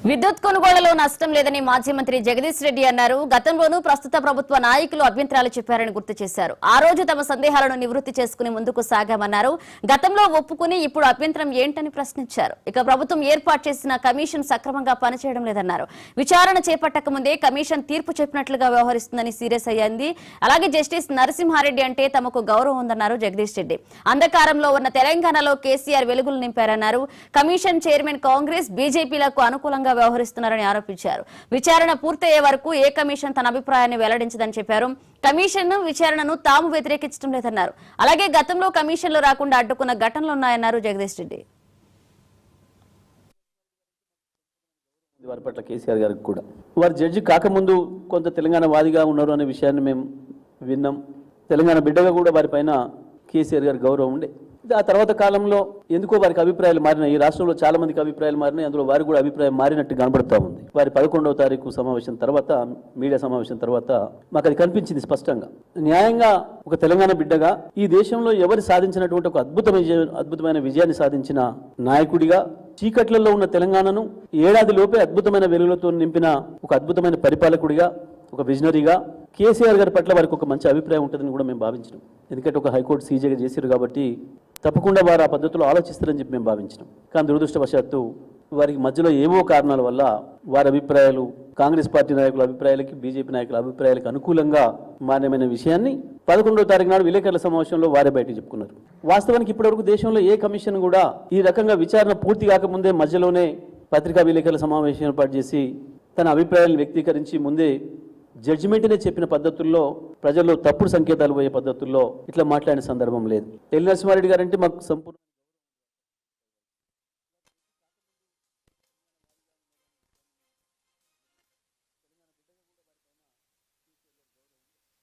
విద్యుత్ కొనుగోళ్లలో నష్టం లేదని మాజీ మంత్రి జగదీష్ రెడ్డి అన్నారు. గతంలోనూ ప్రస్తుత ప్రభుత్వ నాయకులు అభ్యంతరాలు చెప్పారని గుర్తు చేశారు. ఆ రోజు తమ సందేహాలను నివృత్తి చేసుకుని ముందుకు సాగామన్నారు. గతంలో ఒప్పుకుని ఇప్పుడు అభ్యంతరం ఏంటని ప్రశ్నించారు. ఇక ప్రభుత్వం ఏర్పాటు చేసిన కమిషన్ సక్రమంగా పనిచేయడం లేదన్నారు. విచారణ చేపట్టక ముందే కమిషన్ తీర్పు చెప్పినట్లుగా వ్యవహరిస్తుందని సీరియస్ అయ్యింది. అలాగే జస్టిస్ నరసింహారెడ్డి అంటే తమకు గౌరవం ఉందన్నారు జగదీష్ రెడ్డి. అంధకారంలో ఉన్న తెలంగాణలో కేసీఆర్ వెలుగులు నింపారన్నారు. కమిషన్ చైర్మన్ కాంగ్రెస్ బీజేపీలకు అనుకూలంగా వ్యవహరిస్తున్నారని ఆరోపించారు. విచారణ పూర్తయ్యే వరకు ఏ కమిషన్ తన అభిప్రాయాన్ని వెల్లడించదని చెప్పారు. కమిషన్ విచారణను తాము వ్యతిరేకించడం లేదన్నారు. అలాగే గతంలో కమిషన్లు రాకుండా అడ్డుకున్న ఘటనలున్నాయన్నారు జగదీష్ రెడ్డి. వారి పట్ల కేసీఆర్ గారికి కూడా వారు జడ్జి కాకముందు కొంత తెలంగాణ వాదిగా ఉన్నారు అనే విషయాన్ని మేము విన్నాం. తెలంగాణ బిడ్డగా కూడా వారి పైన కేసీఆర్ గారి గౌరవం ఉండే. ఆ తర్వాత కాలంలో ఎందుకో వారికి అభిప్రాయాలు మారినాయి. ఈ రాష్ట్రంలో చాలా మందికి అభిప్రాయాలు మారినాయి. అందులో వారికి కూడా అభిప్రాయం మారినట్టు కనబడుతూ ఉంది. వారి 11వ తారీఖు సమావేశం తర్వాత, మీడియా సమావేశం తర్వాత మాకు అది కనిపించింది స్పష్టంగా. న్యాయంగా ఒక తెలంగాణ బిడ్డగా ఈ దేశంలో ఎవరు సాధించినటువంటి ఒక అద్భుతమైన విజయాన్ని సాధించిన నాయకుడిగా, చీకట్లలో ఉన్న తెలంగాణను ఏడాది లోపే అద్భుతమైన వెలుగులతో నింపిన ఒక అద్భుతమైన పరిపాలకుడిగా, ఒక విజనరీగా కేసీఆర్ గారి పట్ల వారికి ఒక మంచి అభిప్రాయం ఉంటుందని కూడా మేము భావించినాం. ఎందుకంటే ఒక హైకోర్టు సీజేగా చేశారు కాబట్టి తప్పకుండా వారు ఆ పద్ధతిలో ఆలోచిస్తారని చెప్పి మేము భావించినాం. కానీ దురదృష్టవశాత్తు వారికి మధ్యలో ఏవో కారణాల వల్ల వారి అభిప్రాయాలు కాంగ్రెస్ పార్టీ నాయకుల అభిప్రాయాలకి, బీజేపీ నాయకుల అభిప్రాయాలకు అనుకూలంగా మాన్యమైన విషయాన్ని 11వ తారీఖు నాడు విలేకరుల సమావేశంలో వారే బయటకు చెప్పుకున్నారు. వాస్తవానికి ఇప్పటివరకు దేశంలో ఏ కమిషన్ కూడా ఈ రకంగా విచారణ పూర్తి కాకముందే మధ్యలోనే పత్రికా విలేకరుల సమావేశం ఏర్పాటు చేసి తన అభిప్రాయాలను వ్యక్తీకరించి ముందే జడ్జిమెంట్నే చెప్పిన పద్ధతుల్లో, ప్రజల్లో తప్పుడు సంకేతాలు పోయే పద్ధతుల్లో ఇట్లా మాట్లాడిన సందర్భం లేదు. ఎల్ నరసింహారెడ్డి గారంటే మాకు సంపూర్ణ